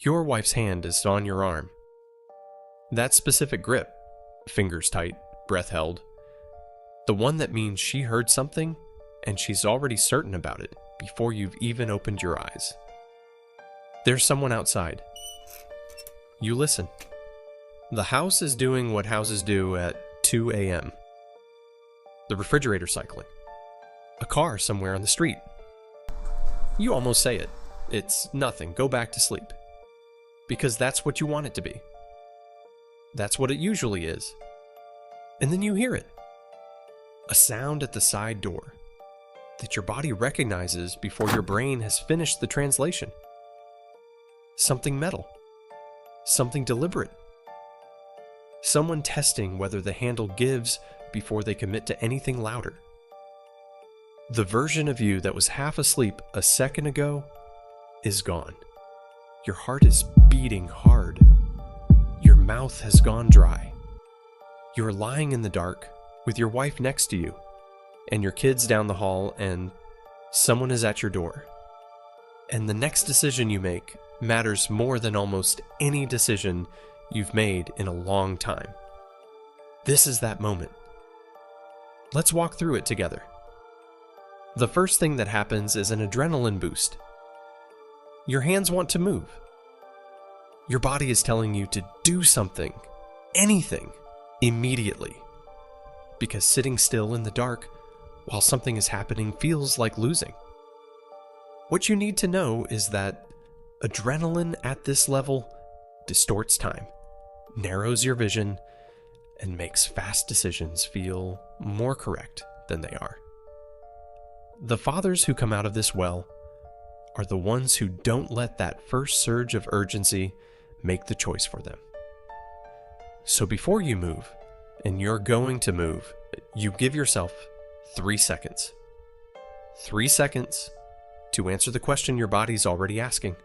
Your wife's hand is on your arm. That specific grip, fingers tight, breath held, the one that means she heard something and she's already certain about it before you've even opened your eyes. There's someone outside. You listen. The house is doing what houses do at 2 a.m. The refrigerator cycling. A car somewhere on the street. You almost say it. It's nothing. Go back to sleep. Because that's what you want it to be. That's what it usually is. And then you hear it. A sound at the side door that your body recognizes before your brain has finished the translation. Something metal. Something deliberate. Someone testing whether the handle gives before they commit to anything louder. The version of you that was half asleep a second ago is gone. Your heart is beating hard. Your mouth has gone dry. You're lying in the dark with your wife next to you and your kids down the hall, and someone is at your door. And the next decision you make matters more than almost any decision you've made in a long time. This is that moment. Let's walk through it together. The first thing that happens is an adrenaline boost. Your hands want to move. Your body is telling you to do something, anything, immediately. Because sitting still in the dark while something is happening feels like losing. What you need to know is that adrenaline at this level distorts time, narrows your vision, and makes fast decisions feel more correct than they are. The fathers who come out of this well are the ones who don't let that first surge of urgency make the choice for them. So before you move, and you're going to move, you give yourself 3 seconds. 3 seconds to answer the question your body's already asking.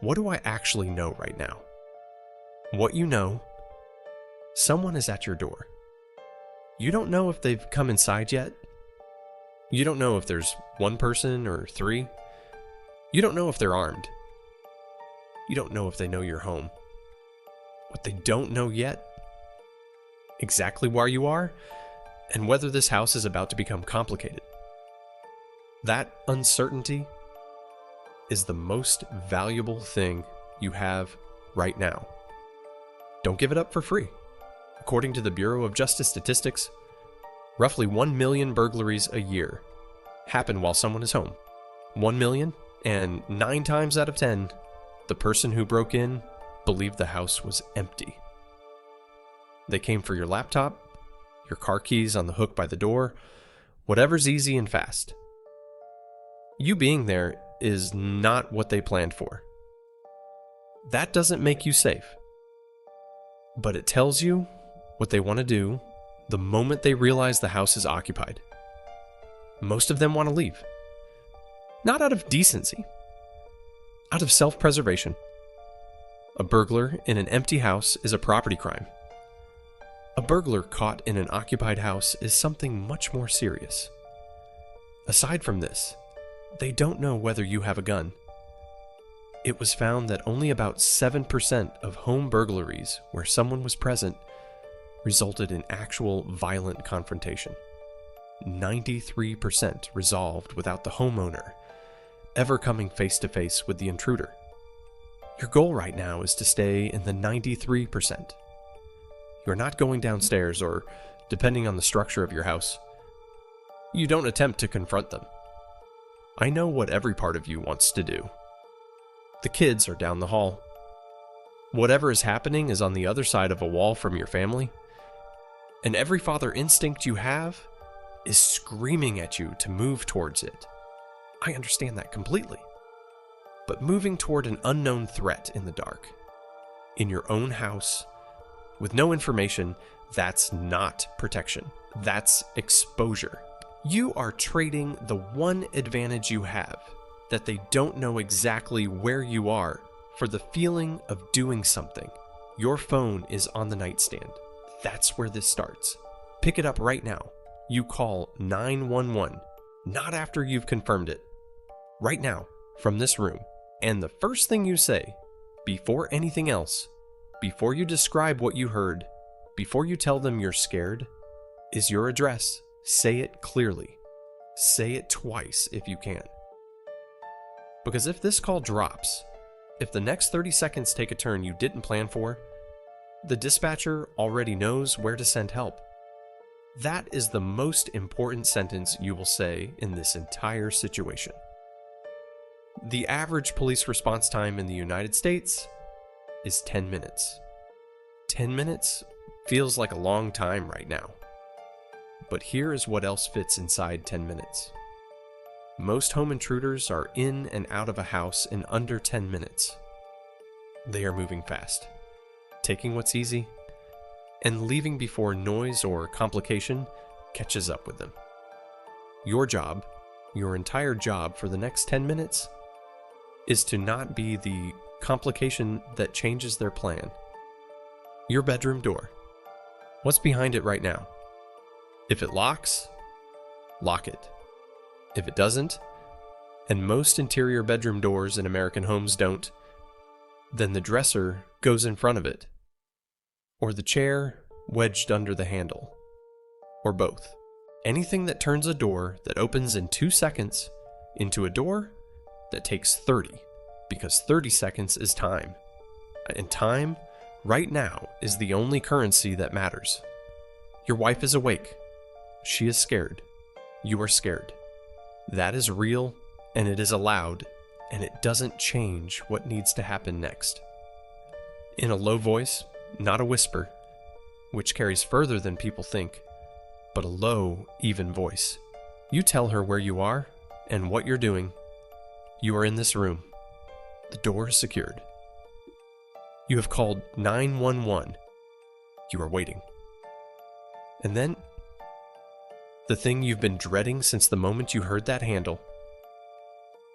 What do I actually know right now? What you know, someone is at your door. You don't know if they've come inside yet. You don't know if there's one person or 3. You don't know if they're armed. You don't know if they know you're home. What they don't know yet, exactly where you are, and whether this house is about to become complicated. That uncertainty is the most valuable thing you have right now. Don't give it up for free. According to the Bureau of Justice Statistics, roughly 1 million burglaries a year happen while someone is home. 1 million, and 9 times out of 10, the person who broke in believed the house was empty. They came for your laptop, your car keys on the hook by the door, whatever's easy and fast. You being there is not what they planned for. That doesn't make you safe. But it tells you what they want to do the moment they realize the house is occupied. Most of them want to leave. Not out of decency. Out of self-preservation. A burglar in an empty house is a property crime. A burglar caught in an occupied house is something much more serious. Aside from this, they don't know whether you have a gun. It was found that only about 7% of home burglaries where someone was present resulted in actual violent confrontation. 93% resolved without the homeowner ever coming face to face with the intruder. Your goal right now is to stay in the 93%. You're not going downstairs, or, depending on the structure of your house, you don't attempt to confront them. I know what every part of you wants to do. The kids are down the hall. Whatever is happening is on the other side of a wall from your family, and every father instinct you have is screaming at you to move towards it. I understand that completely. But moving toward an unknown threat in the dark, in your own house, with no information, that's not protection. That's exposure. You are trading the one advantage you have, that they don't know exactly where you are, for the feeling of doing something. Your phone is on the nightstand. That's where this starts. Pick it up right now. You call 911, not after you've confirmed it. Right now, from this room. And the first thing you say before anything else, before you describe what you heard, before you tell them you're scared, is your address. Say it clearly. Say it twice if you can. Because if this call drops, if the next 30 seconds take a turn you didn't plan for, the dispatcher already knows where to send help. That is the most important sentence you will say in this entire situation. The average police response time in the United States is 10 minutes. 10 minutes feels like a long time right now. But here is what else fits inside 10 minutes. Most home intruders are in and out of a house in under 10 minutes. They are moving fast, taking what's easy, and leaving before noise or complication catches up with them. Your job, your entire job for the next 10 minutes, is to not be the complication that changes their plan. Your bedroom door. What's behind it right now? If it locks, lock it. If it doesn't, and most interior bedroom doors in American homes don't, then the dresser goes in front of it, or the chair wedged under the handle, or both. Anything that turns a door that opens in 2 seconds into a door that takes 30, because 30 seconds is time. And time, right now, is the only currency that matters. Your wife is awake. She is scared. You are scared. That is real, and it is allowed, and it doesn't change what needs to happen next. In a low voice, not a whisper, which carries further than people think, but a low, even voice. You tell her where you are and what you're doing. You are in this room. The door is secured. You have called 911. You are waiting. And then, the thing you've been dreading since the moment you heard that handle.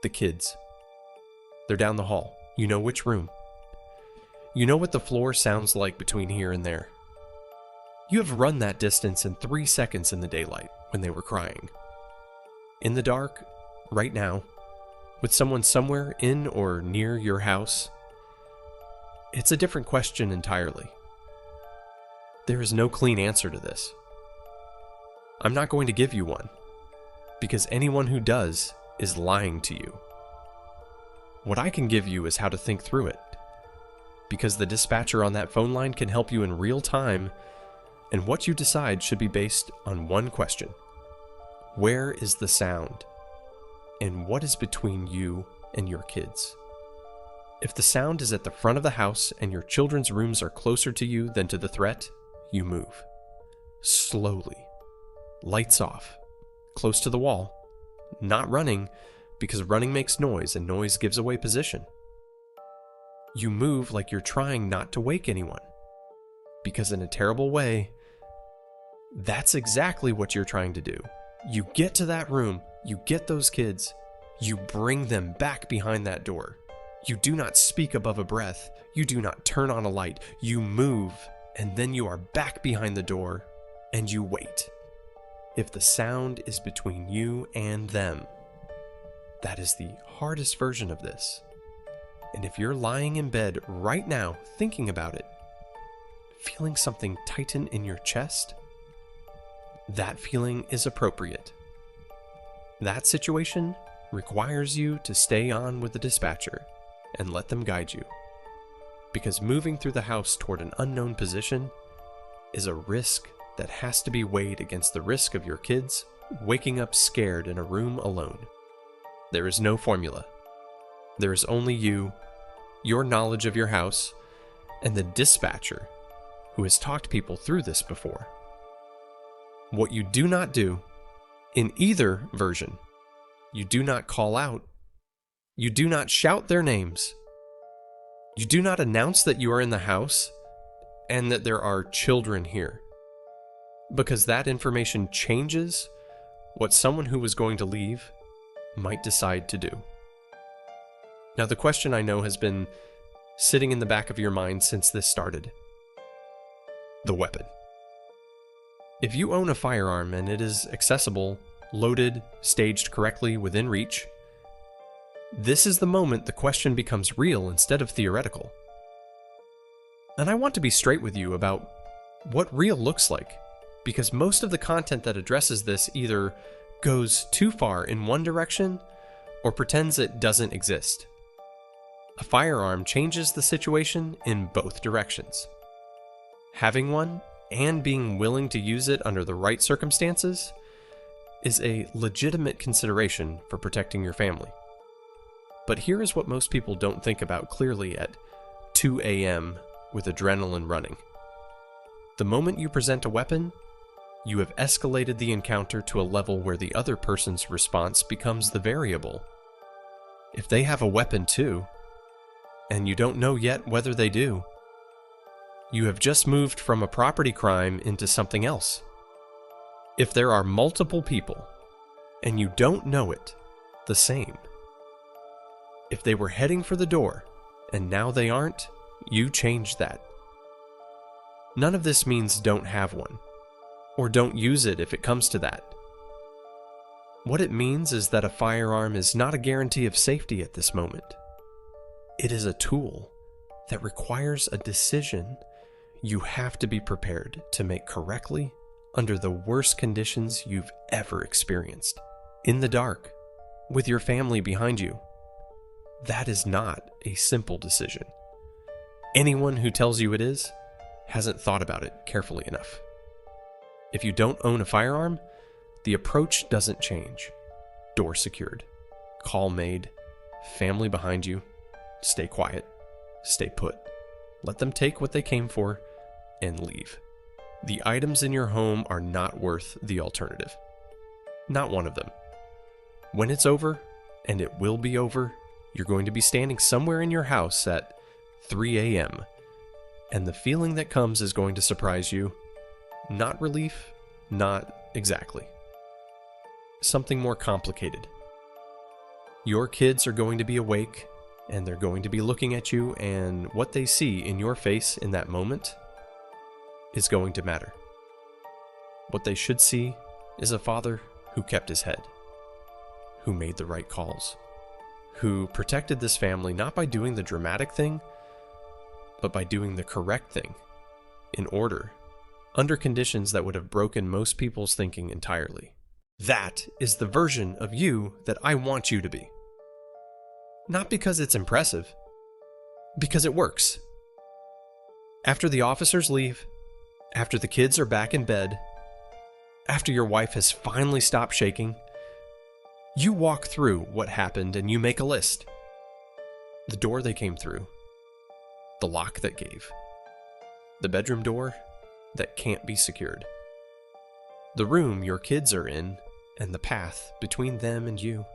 The kids. They're down the hall. You know which room. You know what the floor sounds like between here and there. You have run that distance in 3 seconds in the daylight when they were crying. In the dark, right now, with someone somewhere in or near your house, it's a different question entirely. There is no clean answer to this. I'm not going to give you one, because anyone who does is lying to you. What I can give you is how to think through it, because the dispatcher on that phone line can help you in real time, and what you decide should be based on one question. Where is the sound? And what is between you and your kids? If the sound is at the front of the house and your children's rooms are closer to you than to the threat, you move. Slowly. Lights off. Close to the wall. Not running, because running makes noise and noise gives away position. You move like you're trying not to wake anyone, because in a terrible way, that's exactly what you're trying to do. You get to that room, you get those kids, you bring them back behind that door. You do not speak above a breath, you do not turn on a light, you move, and then you are back behind the door, and you wait. If the sound is between you and them, that is the hardest version of this. And if you're lying in bed right now thinking about it, feeling something tighten in your chest, that feeling is appropriate. That situation requires you to stay on with the dispatcher and let them guide you. Because moving through the house toward an unknown position is a risk that has to be weighed against the risk of your kids waking up scared in a room alone. There is no formula. There is only you, your knowledge of your house, and the dispatcher who has talked people through this before. What you do not do, in either version, you do not call out, you do not shout their names, you do not announce that you are in the house and that there are children here. Because that information changes what someone who was going to leave might decide to do. Now, the question I know has been sitting in the back of your mind since this started. The weapon. If you own a firearm and it is accessible, loaded, staged correctly within reach, This is the moment the question becomes real instead of theoretical. And I want to be straight with you about what real looks like, because most of the content that addresses this either goes too far in one direction or pretends it doesn't exist. A firearm changes the situation in both directions. Having one and being willing to use it under the right circumstances is a legitimate consideration for protecting your family. But here is what most people don't think about clearly at 2 a.m. with adrenaline running. The moment you present a weapon, you have escalated the encounter to a level where the other person's response becomes the variable. If they have a weapon too, and you don't know yet whether they do, you have just moved from a property crime into something else. If there are multiple people, and you don't know it, the same. If they were heading for the door, and now they aren't, you change that. None of this means don't have one, or don't use it if it comes to that. What it means is that a firearm is not a guarantee of safety at this moment. It is a tool that requires a decision you have to be prepared to make correctly under the worst conditions you've ever experienced. In the dark, with your family behind you. That is not a simple decision. Anyone who tells you it is hasn't thought about it carefully enough. If you don't own a firearm, the approach doesn't change. Door secured, call made, family behind you, stay quiet, stay put. Let them take what they came for and leave. The items in your home are not worth the alternative. Not one of them. When it's over, and it will be over, you're going to be standing somewhere in your house at 3 a.m., and the feeling that comes is going to surprise you. Not relief, not exactly. Something more complicated. Your kids are going to be awake, and they're going to be looking at you, and what they see in your face in that moment is going to matter. What they should see is a father who kept his head, who made the right calls, who protected this family not by doing the dramatic thing, but by doing the correct thing, in order, under conditions that would have broken most people's thinking entirely. That is the version of you that I want you to be. Not because it's impressive, because it works. After the officers leave, after the kids are back in bed, after your wife has finally stopped shaking, you walk through what happened and you make a list. The door they came through, the lock that gave, the bedroom door that can't be secured, the room your kids are in, and the path between them and you.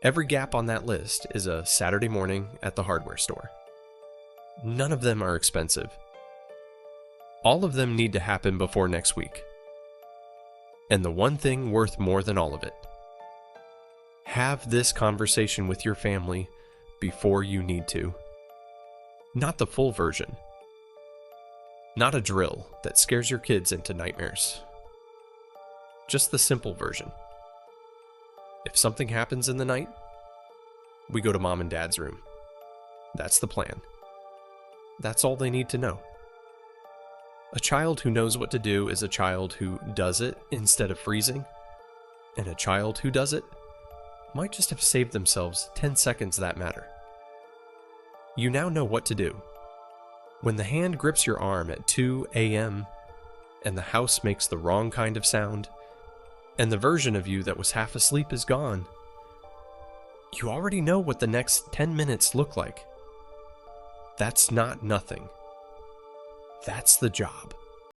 Every gap on that list is a Saturday morning at the hardware store. None of them are expensive. All of them need to happen before next week. And the one thing worth more than all of it: have this conversation with your family before you need to. Not the full version. Not a drill that scares your kids into nightmares. Just the simple version. If something happens in the night, we go to mom and dad's room. That's the plan. That's all they need to know. A child who knows what to do is a child who does it instead of freezing, and a child who does it might just have saved themselves 10 seconds that matter. You now know what to do. When the hand grips your arm at 2 a.m. and the house makes the wrong kind of sound, and the version of you that was half asleep is gone, you already know what the next 10 minutes look like. That's not nothing. That's the job.